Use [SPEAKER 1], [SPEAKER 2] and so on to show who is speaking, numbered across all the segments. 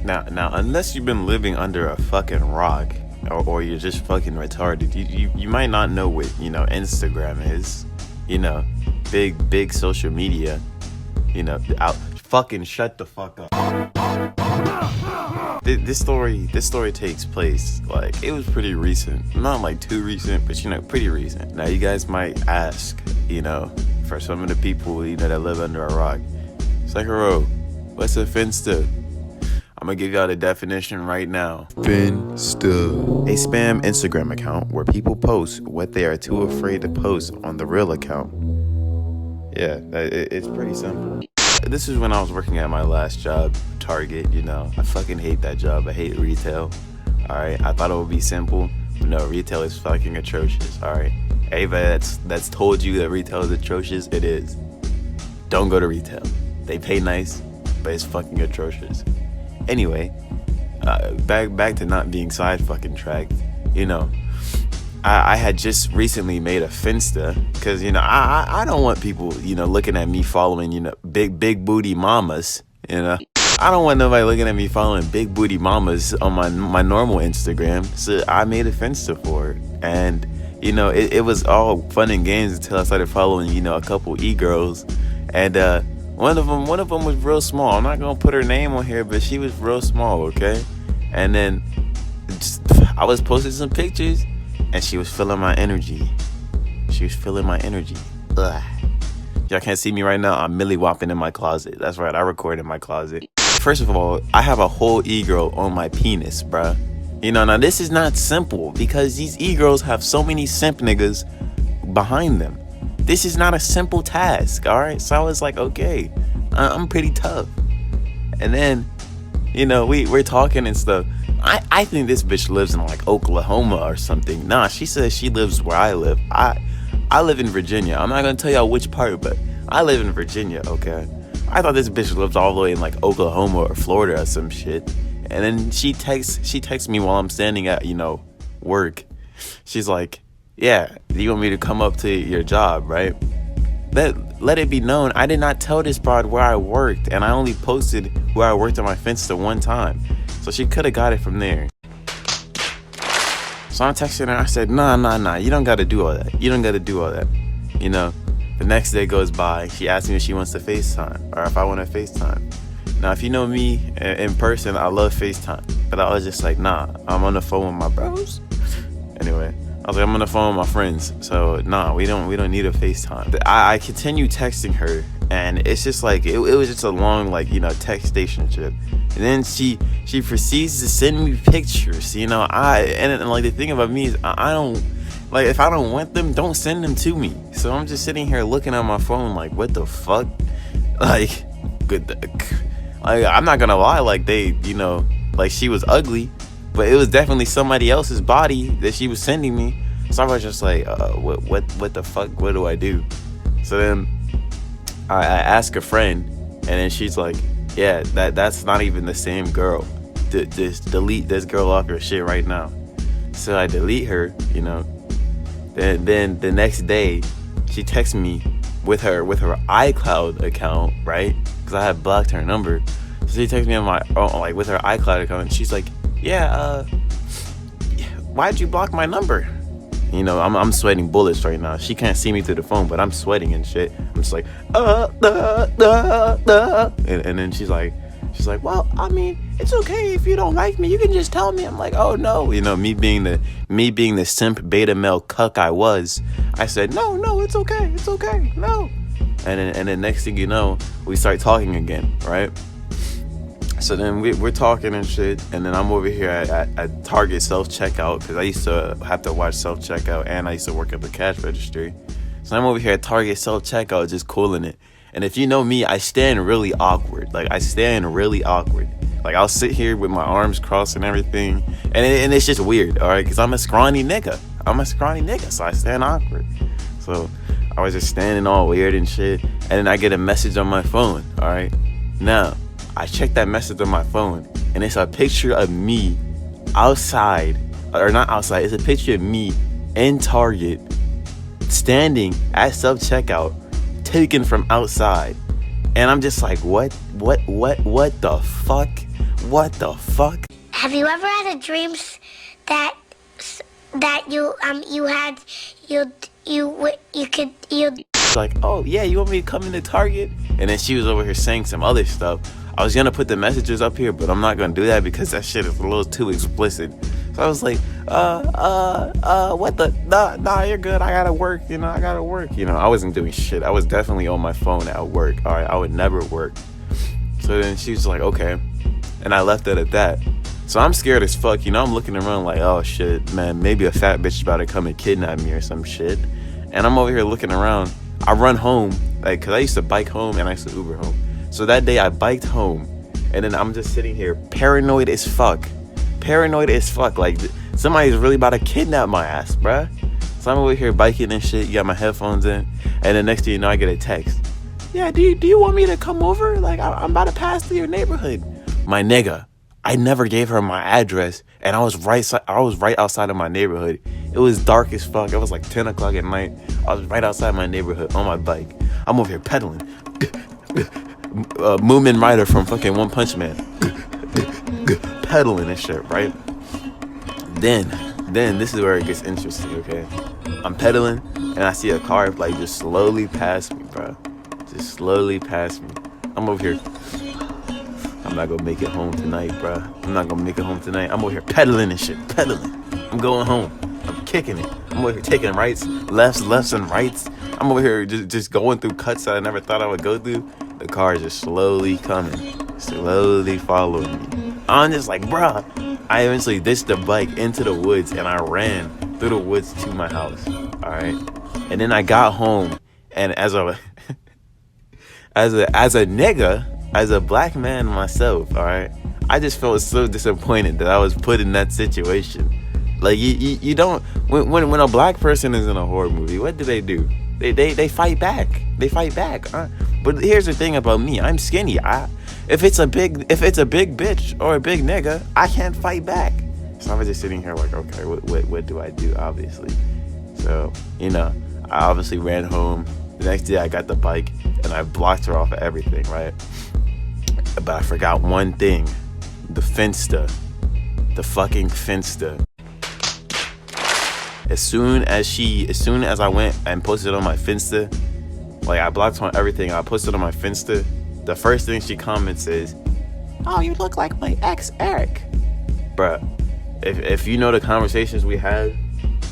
[SPEAKER 1] Now, unless you've been living under a fucking rock, or you're just fucking retarded, you might not know what Instagram is. You know, big social media. Out fucking shut the fuck up. This story takes place, like, it was pretty recent, not like too recent, but pretty recent. Now you guys might ask, for some of the people that live under a rock, Sekiro, what's a finsta? I'm gonna give y'all the definition right now. Finsta: a spam Instagram account where people post what they are too afraid to post on the real account. Yeah, it's pretty simple. This is when I was working at my last job, Target. I fucking hate that job. I hate retail. Alright, I thought it would be simple, but no, retail is fucking atrocious. Alright, everybody that's told you that retail is atrocious, it is. Don't go to retail. They pay nice, but it's fucking atrocious. Anyway, back to not being side fucking tracked. I had just recently made a Finsta because I don't want people looking at me following big booty mamas. I don't want nobody looking at me following big booty mamas on my normal Instagram. So I made a Finsta for it, and it was all fun and games until I started following a couple e-girls, and one of them was real small. I'm not gonna put her name on here, but she was real small, okay? And then I was posting some pictures, and she was feeling my energy. Ugh. Y'all can't see me right now. I'm milli whopping in my closet. That's right, I record in my closet. First of all, I have a whole e-girl on my penis, bruh. Now this is not simple because these e-girls have so many simp niggas behind them. This is not a simple task, alright? So I was like, okay, I'm pretty tough. And then, we're talking and stuff. I think this bitch lives in like Oklahoma or something. Nah, she says she lives where I live. I live in Virginia. I'm not gonna tell y'all which part, but I live in Virginia, okay? I thought this bitch lives all the way in like Oklahoma or Florida or some shit. And then she texts me while I'm standing at, work. She's like, yeah, you want me to come up to your job, right? Let it be known, I did not tell this broad where I worked, and I only posted where I worked on my Finsta one time. So she could have got it from there. So I'm texting her, I said, nah, you don't gotta do all that. The next day goes by, she asks me if she wants to FaceTime, or if I want to FaceTime. Now, if you know me in person, I love FaceTime. But I was just like, nah, I'm on the phone with my bros. Anyway, I was like, I'm on the phone with my friends. So, nah, we don't need a FaceTime. I continue texting her, and it's just like, it was just a long, text stationship. And then she proceeds to send me pictures, and the thing about me is I don't, if I don't want them, don't send them to me. So I'm just sitting here looking at my phone like, what the fuck? I'm not gonna lie, she was ugly, but it was definitely somebody else's body that she was sending me. So I was just like, what the fuck? What do I do? So then I ask a friend, and then she's like, yeah, that's not even the same girl. Just delete this girl off your shit right now. So I delete her, Then the next day, she texts me with her iCloud account, right? Because I had blocked her number. So she texts me on my with her iCloud account, and she's like, yeah, why'd you block my number? I'm sweating bullets right now. She can't see me through the phone, but I'm sweating and shit. I'm just like, and then she's like, well, I mean, it's okay if you don't like me. You can just tell me. I'm like, oh no, me being the simp beta male cuck I was. I said, no, it's okay, no. And then next thing you know, we start talking again, right? So then we're talking and shit, and then I'm over here at Target self-checkout, because I used to have to watch self-checkout, and I used to work at the cash register. So I'm over here at Target self-checkout just cooling it. And if you know me, I stand really awkward. I'll sit here with my arms crossed and everything, and it's just weird, all right? Because I'm a scrawny nigga, so I stand awkward. So I was just standing all weird and shit, and then I get a message on my phone, all right? Now, I check that message on my phone, and it's a picture of me outside, or not outside, it's a picture of me in Target, standing at self-checkout, taken from outside. And I'm just like, what the fuck? what the fuck?
[SPEAKER 2] Have you ever had a dream that you had you could
[SPEAKER 1] Like, oh yeah, you want me to come into Target? And then she was over here saying some other stuff. I was gonna put the messages up here, but I'm not gonna do that because that shit is a little too explicit. So I was like, what the? Nah, you're good. I gotta work. I gotta work. I wasn't doing shit. I was definitely on my phone at work. All right, I would never work. So then she was like, okay, and I left it at that. So I'm scared as fuck. I'm looking around like, oh shit, man, maybe a fat bitch is about to come and kidnap me or some shit. And I'm over here looking around. I run home, like, cause I used to bike home and I used to Uber home. So that day I biked home, and then I'm just sitting here paranoid as fuck. Like somebody's really about to kidnap my ass, bruh. So I'm over here biking and shit. You got my headphones in, and then next thing you know, I get a text. Yeah, do you want me to come over? Like I'm about to pass through your neighborhood. My nigga, I never gave her my address, and I was right outside of my neighborhood. It was dark as fuck. It was like 10 o'clock at night. I was right outside my neighborhood on my bike. I'm over here pedaling. Moomin Rider from fucking One Punch Man. Pedaling and shit, right? Then this is where it gets interesting, okay? I'm pedaling, and I see a car like just slowly pass me, bro. Just slowly pass me. I'm over here. I'm not gonna make it home tonight, bro. I'm over here pedaling and shit. I'm going home. I'm kicking it. I'm over here taking lefts and rights. I'm over here just going through cuts that I never thought I would go through. The car is just slowly coming, slowly following me. I'm just like, bruh. I eventually ditched the bike into the woods, and I ran through the woods to my house. All right, and then I got home, and as a nigga, as a black man myself, all right, I just felt so disappointed that I was put in that situation. Like you don't when a black person is in a horror movie, what do? They fight back. But here's the thing about me, I'm skinny. If it's a big bitch or a big nigga, I can't fight back. So I was just sitting here like, okay, what do I do? Obviously, so I obviously ran home. The next day I got the bike and I blocked her off of everything, right? But I forgot one thing: the Finsta, the fucking Finsta. As soon as I went and posted on my Finsta, like I blocked on everything, I posted on my Finsta, the first thing she comments is, "Oh, you look like my ex Eric." Bruh, if you know the conversations we had,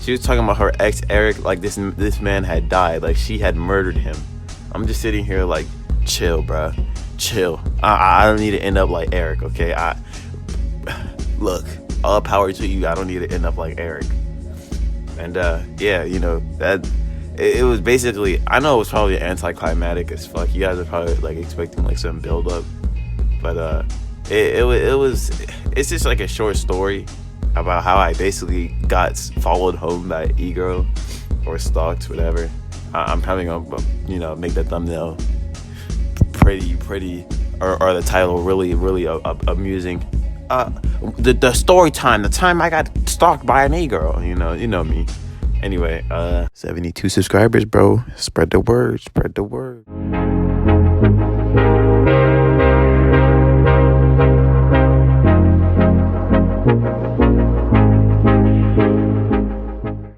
[SPEAKER 1] she was talking about her ex Eric like this man had died, like she had murdered him. I'm just sitting here like, chill, bruh, chill. I don't need to end up like Eric, okay? Look, all power to you. I don't need to end up like Eric. And yeah, that it was basically, I know it was probably anticlimactic as fuck. You guys are probably like expecting like some build up, but it's just like a short story about how I basically got followed home by an e-girl or stalked, whatever. I'm probably gonna make the thumbnail pretty or the title really amusing. The story time, the time I got stalked by an e-girl, you know me. Anyway, 72 subscribers, bro. Spread the word.